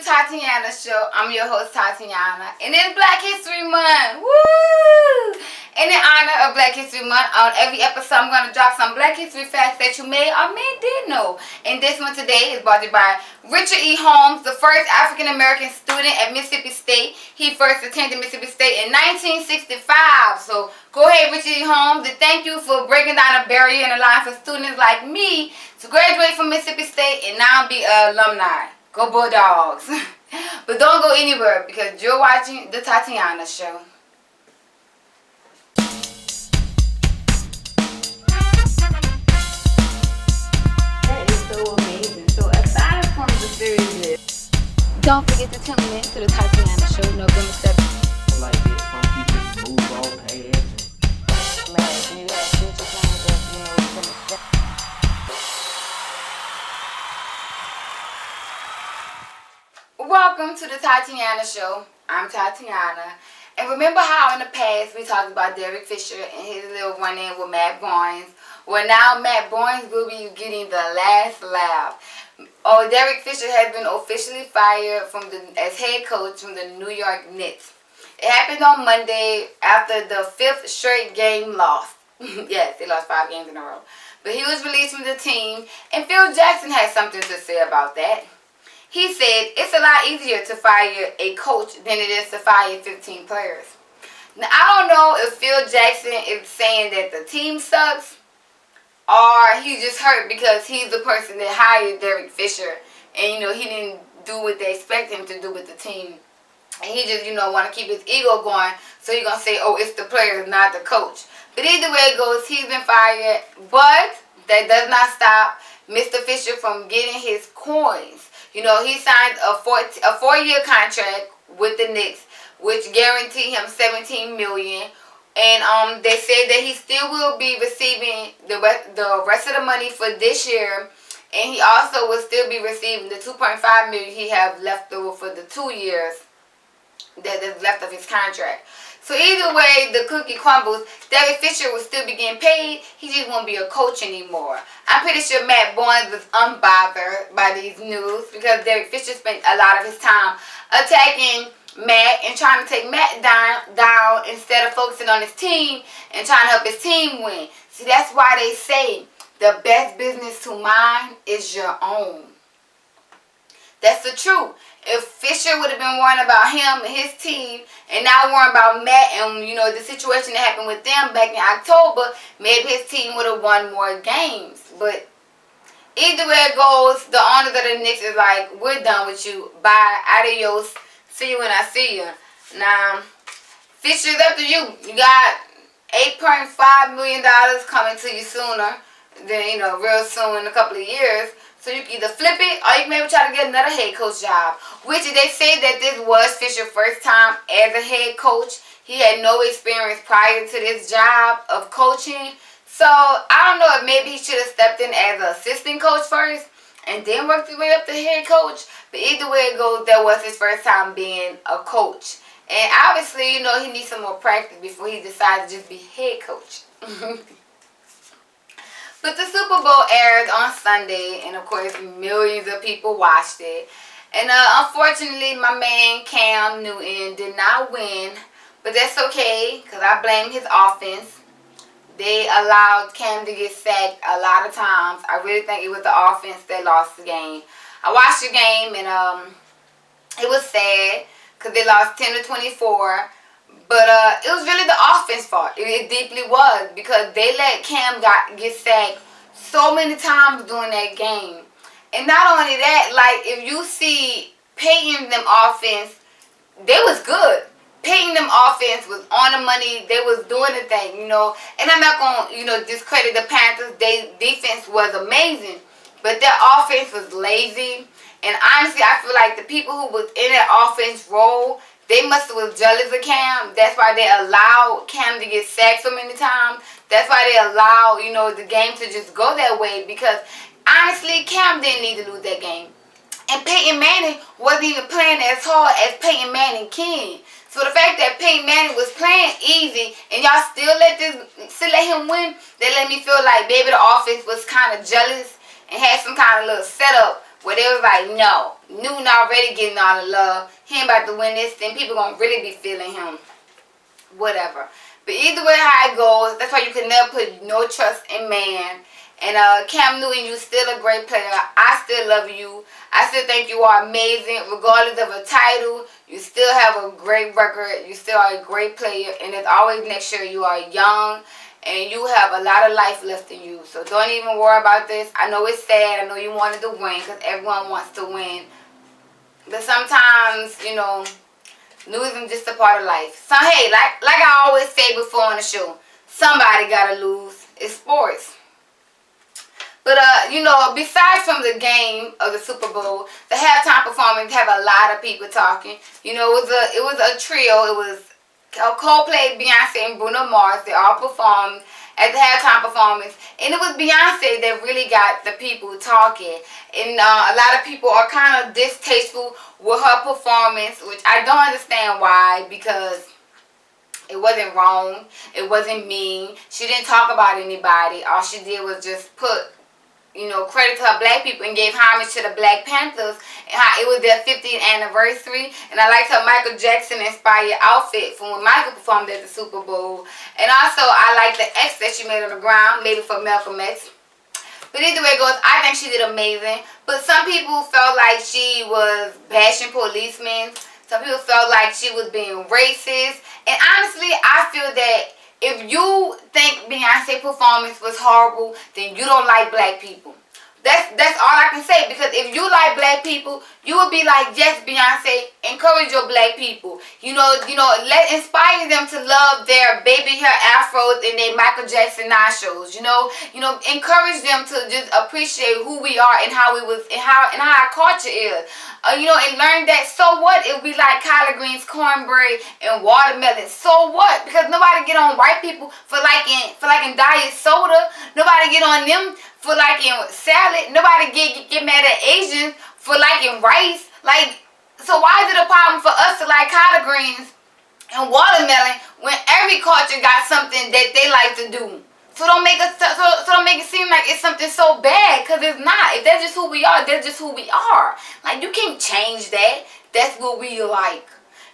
Tatyana Show. I'm your host, Tatyana. And it's Black History Month. Woo! And in honor of Black History Month, on every episode, I'm going to drop some Black History facts that you may or may did know. And this one today is brought to you by Richard E. Holmes, the first African-American student at Mississippi State. He first attended Mississippi State in 1965. So go ahead, Richard E. Holmes, and thank you for breaking down a barrier in the line for students like me to graduate from Mississippi State and now be an alumni. Go Bulldogs. But don't go anywhere because you're watching the Tatyana Show. That is so amazing. So aside from the series, don't forget to tune in to the Tatyana Show November 7th. Like it, some people move on past. Man, you have future plans of, Welcome to the Tatyana Show. I'm Tatyana. And remember how in the past we talked about Derek Fisher and his little run-in with Matt Barnes? Well, now Matt Barnes will be getting the last laugh. Oh, Derek Fisher has been officially fired as head coach from the New York Knicks. It happened on Monday after the 5th straight game loss. Yes, they lost 5 games in a row. But he was released from the team, and Phil Jackson has something to say about that. He said, it's a lot easier to fire a coach than it is to fire 15 players. Now, I don't know if Phil Jackson is saying that the team sucks or he's just hurt because he's the person that hired Derek Fisher and, he didn't do what they expect him to do with the team. And he just, want to keep his ego going, so you're going to say, oh, it's the players, not the coach. But either way it goes, he's been fired, but that does not stop Mr. Fisher from getting his coins. He signed a 4-year contract with the Knicks, which guaranteed him $17 million. And they said that he still will be receiving the rest of the money for this year. And he also will still be receiving the $2.5 million he have left over for the 2 years that is left of his contract. So either way, the cookie crumbles. Derek Fisher will still be getting paid. He just won't be a coach anymore. I'm pretty sure Matt Barnes was unbothered by these news because Derek Fisher spent a lot of his time attacking Matt and trying to take Matt down instead of focusing on his team and trying to help his team win. See, that's why they say the best business to mind is your own. That's the truth. If Fisher would have been worrying about him and his team and now worrying about Matt and, the situation that happened with them back in October, maybe his team would have won more games. But either way it goes, the owners of the Knicks is like, we're done with you. Bye. Adios. See you when I see you. Now, Fisher's up to you. You got $8.5 million coming to you sooner than, real soon in a couple of years. So you can either flip it or you can maybe try to get another head coach job. Which they say that this was Fisher's first time as a head coach. He had no experience prior to this job of coaching. So I don't know if maybe he should have stepped in as an assistant coach first and then worked his way up to head coach. But either way it goes, that was his first time being a coach. And obviously, he needs some more practice before he decides to just be head coach. But the Super Bowl aired on Sunday, and of course, millions of people watched it. And unfortunately, my man Cam Newton did not win, but that's okay, because I blame his offense. They allowed Cam to get sacked a lot of times. I really think it was the offense that lost the game. I watched the game, and it was sad, because they lost 10-24. But it was really the offense fault. It deeply was because they let Cam get sacked so many times during that game. And not only that, like if you see Peyton them offense, they was good. Peyton them offense was on the money. They was doing the thing, And I'm not gonna, discredit the Panthers. Their defense was amazing, but their offense was lazy. And honestly, I feel like the people who was in that offense role, they must have was jealous of Cam. That's why they allowed Cam to get sacked so many times. That's why they allowed, the game to just go that way. Because, honestly, Cam didn't need to lose that game. And Peyton Manning wasn't even playing as hard as Peyton Manning can. So the fact that Peyton Manning was playing easy and y'all still let him win, that let me feel like maybe the offense was kind of jealous and had some kind of little setup where they was like, no, Newton already getting all the love. He ain't about to win this thing. People gonna really be feeling him. Whatever. But either way how it goes, that's why you can never put no trust in man. And Cam Newton, you still a great player. I still love you. I still think you are amazing. Regardless of a title, you still have a great record. You still are a great player. And as always, make sure you are young and you have a lot of life left in you. So don't even worry about this. I know it's sad. I know you wanted to win because everyone wants to win. But sometimes, you know, losing just a part of life. So hey, like I always say before on the show, somebody gotta lose. It's sports. But you know, besides from the game of the Super Bowl, the halftime performance have a lot of people talking. You know, it was a trio. It was Coldplay, Beyonce, and Bruno Mars. They all performed at the halftime performance, and it was Beyonce that really got the people talking. And a lot of people are kind of distasteful with her performance, which I don't understand why, because it wasn't wrong, it wasn't mean. She didn't talk about anybody. All she did was just put, you know, credit to her black people and gave homage to the Black Panthers and how it was their 50th anniversary. And I liked her Michael Jackson inspired outfit from when Michael performed at the Super Bowl. And also I like the X that she made on the ground, maybe for Malcolm X. But either way it goes, I think she did amazing. But some people felt like she was bashing policemen. Some people felt like she was being racist. And honestly, I feel that if you think Beyonce's performance was horrible, then you don't like black people. That's all I can say, because if you like black people, you would be like, yes, Beyonce, encourage your black people. You know, inspire them to love their baby hair afros and their Michael Jackson nachos. You know, encourage them to just appreciate who we are and how we was and how our culture is. You know, and learn that. So what if we like collard greens, cornbread, and watermelon? So what? Because nobody get on white people for liking diet soda. Nobody get on them for liking salad. Nobody get mad at Asians for liking rice. Like, so why is it a problem for us to like collard greens and watermelon when every culture got something that they like to do? So don't make it seem like it's something so bad, because it's not. If that's just who we are, that's just who we are. Like, you can't change that. That's what we like.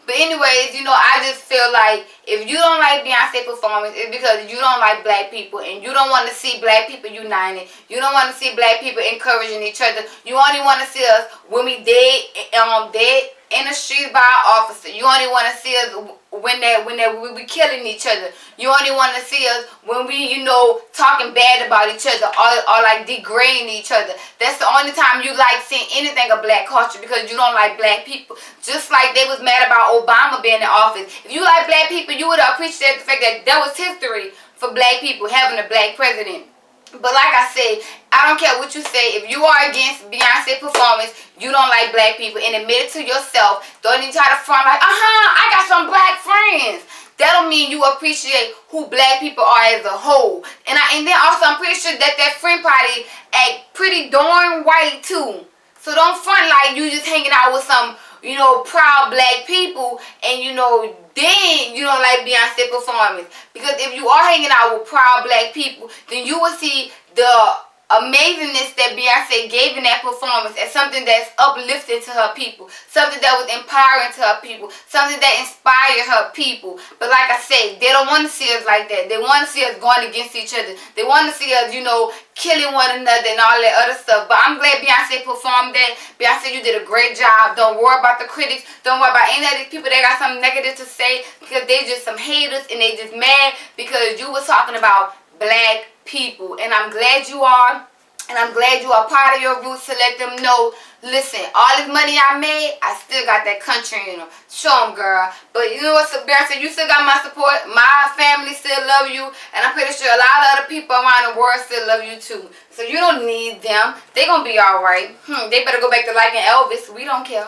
But anyways, you know, I just feel like if you don't like Beyonce's performance, it's because you don't like black people and you don't want to see black people united. You don't want to see black people encouraging each other. You only want to see us when we dead in the streets by our officer. You only want to see us when we be killing each other. You only want to see us when we, you know, talking bad about each other or like degrading each other. That's the only time you like seeing anything of black culture, because you don't like black people. Just like they was mad about Obama being in office. If you like black people, you would appreciate the fact that was history for black people having a black president. But like I said, I don't care what you say. If you are against Beyonce's performance, you don't like black people, and admit it to yourself. Don't even try to front like, I got some black friends. That don't mean you appreciate who black people are as a whole. And then also I'm pretty sure that friend party act pretty darn white too. So don't front like you just hanging out with some, you know, proud black people, and you know, then you don't like Beyonce's performance. Because if you are hanging out with proud black people, then you will see the amazingness that Beyonce gave in that performance as something that's uplifting to her people, something that was empowering to her people, something that inspired her people. But like I said, they don't want to see us like that. They want to see us going against each other. They want to see us, you know, killing one another and all that other stuff. But I'm glad Beyonce performed that. Beyonce, you did a great job. Don't worry about the critics. Don't worry about any of these people that got something negative to say, because they just some haters and they just mad because you was talking about black people. And I'm glad you are. And I'm glad you are part of your roots to let them know, listen, all this money I made, I still got that country in them. Show them, girl. But you know what, Beyonce, you still got my support. My family still love you. And I'm pretty sure a lot of other people around the world still love you too. So you don't need them. They gonna be alright. They better go back to liking Elvis. We don't care.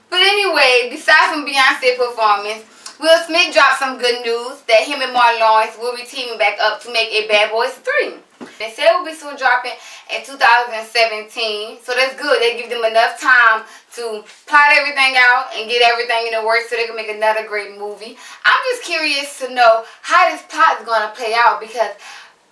But anyway, besides from Beyonce's performance, Will Smith dropped some good news that him and Martin Lawrence will be teaming back up to make a Bad Boys 3. They said it will be soon dropping in 2017, so that's good. They give them enough time to plot everything out and get everything in the works so they can make another great movie. I'm just curious to know how this plot is going to play out, because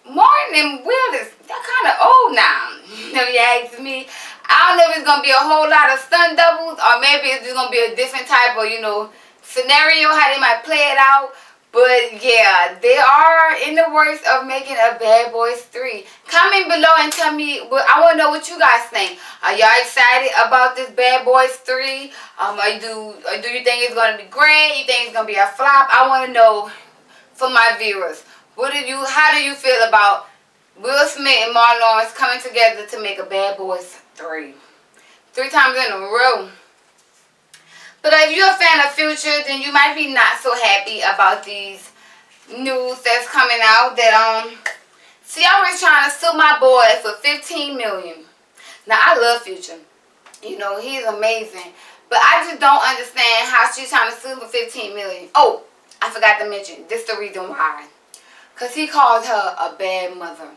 Martin and Will is, they're kind of old now. If you ask me, I don't know if it's gonna be a whole lot of stunt doubles, or maybe it's just gonna be a different type of, scenario how they might play it out. But yeah, they are in the works of making a Bad Boys 3. Comment below and tell me. I want to know what you guys think. Are y'all excited about this Bad Boys 3? Do you think it's gonna be great? You think it's gonna be a flop? I want to know for my viewers. How do you feel about Will Smith and Martin Lawrence coming together to make a Bad Boys 3? 3 times in a row. But if you're a fan of Future, then you might be not so happy about these news that's coming out that Ciara is trying to sue my boy for $15 million. Now I love Future. He's amazing. But I just don't understand how she's trying to sue for $15 million. Oh, I forgot to mention, this is the reason why. Because he called her a bad mother.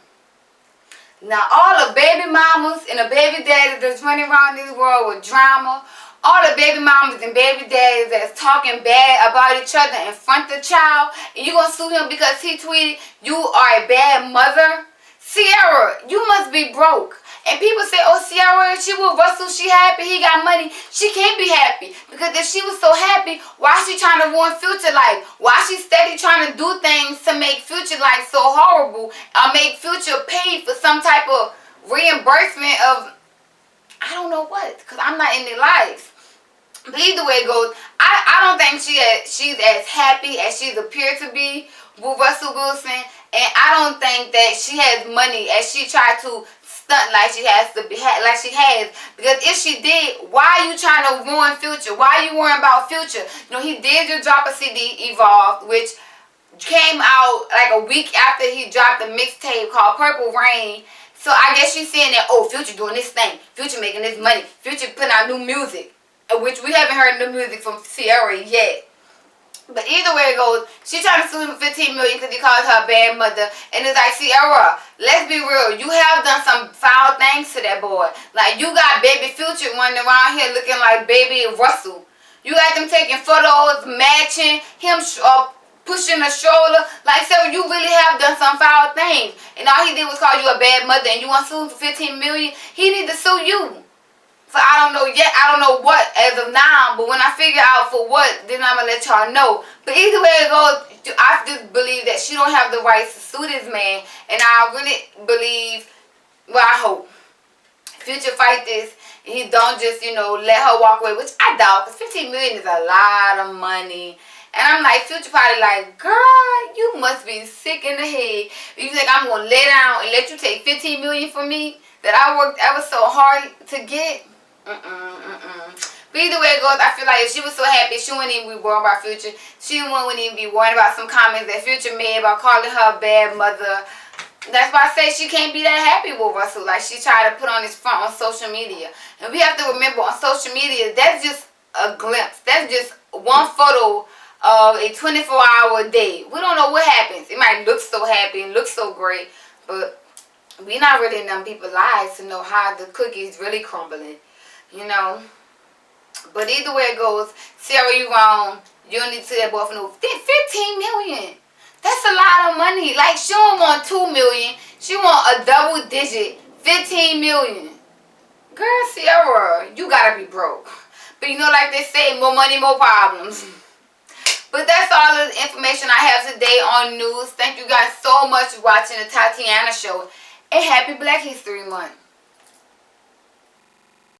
Now all the baby mamas and the baby daddies that's running around this world with drama, all the baby mamas and baby daddies that's talking bad about each other in front of the child, and you gonna sue him because he tweeted, "You are a bad mother"? Ciara, you must be broke. And people say, "Oh, Ciara, she with Russell, she happy, he got money." She can't be happy, because if she was so happy, why is she trying to ruin Future life? Why is she steady trying to do things to make Future life so horrible, or make Future pay for some type of reimbursement of, I don't know what, because I'm not in their lives. But either way it goes, I don't think she's as happy as she's appeared to be with Russell Wilson, and I don't think that she has money as she tried to stunt like she has, because if she did, why are you trying to ruin Future? Why are you worrying about Future? He did just drop a CD, Evolved, which came out like a week after he dropped a mixtape called Purple Rain. So I guess she's saying that, oh, Future doing this thing, Future making this money, Future putting out new music, which we haven't heard new music from Ciara yet. But either way it goes, she's trying to sue him for $15 million because he calls her a bad mother. And it's like, Ciara, let's be real. You have done some foul things to that boy. Like, you got baby Future running around here looking like baby Russell. You got them taking photos, matching, him pushing the shoulder. Like, so you really have done some foul things. And all he did was call you a bad mother, and you want to sue him for $15 million? He need to sue you. So I don't know yet. I don't know what as of now. But when I figure out for what, then I'm going to let y'all know. But either way it goes, I just believe that she don't have the rights to sue this man. And I really believe, well, I hope Future fight this. And he don't just, let her walk away. Which I doubt. Because $15 million is a lot of money. And I'm like, Future probably like, girl, you must be sick in the head. You think I'm going to lay down and let you take $15 million from me that I worked ever so hard to get? But either way it goes, I feel like if she was so happy, she wouldn't even be worried about Future. She wouldn't even be worried about some comments that Future made about calling her a bad mother. That's why I say she can't be that happy with Russell. Like, she tried to put on his front on social media. And we have to remember, on social media, that's just a glimpse. That's just one photo of a 24-hour day. We don't know what happens. It might look so happy and look so great, but we're not really in them people's lives to know how the cookie's really crumbling. But either way it goes, Ciara, you wrong. You don't need to see that boy for no $15 million. That's a lot of money. Like, she don't want $2 million. She want a double digit $15 million. Girl, Ciara, you gotta be broke. But like they say, more money, more problems. But that's all the information I have today on news. Thank you guys so much for watching the Tatyana Show. And happy Black History Month.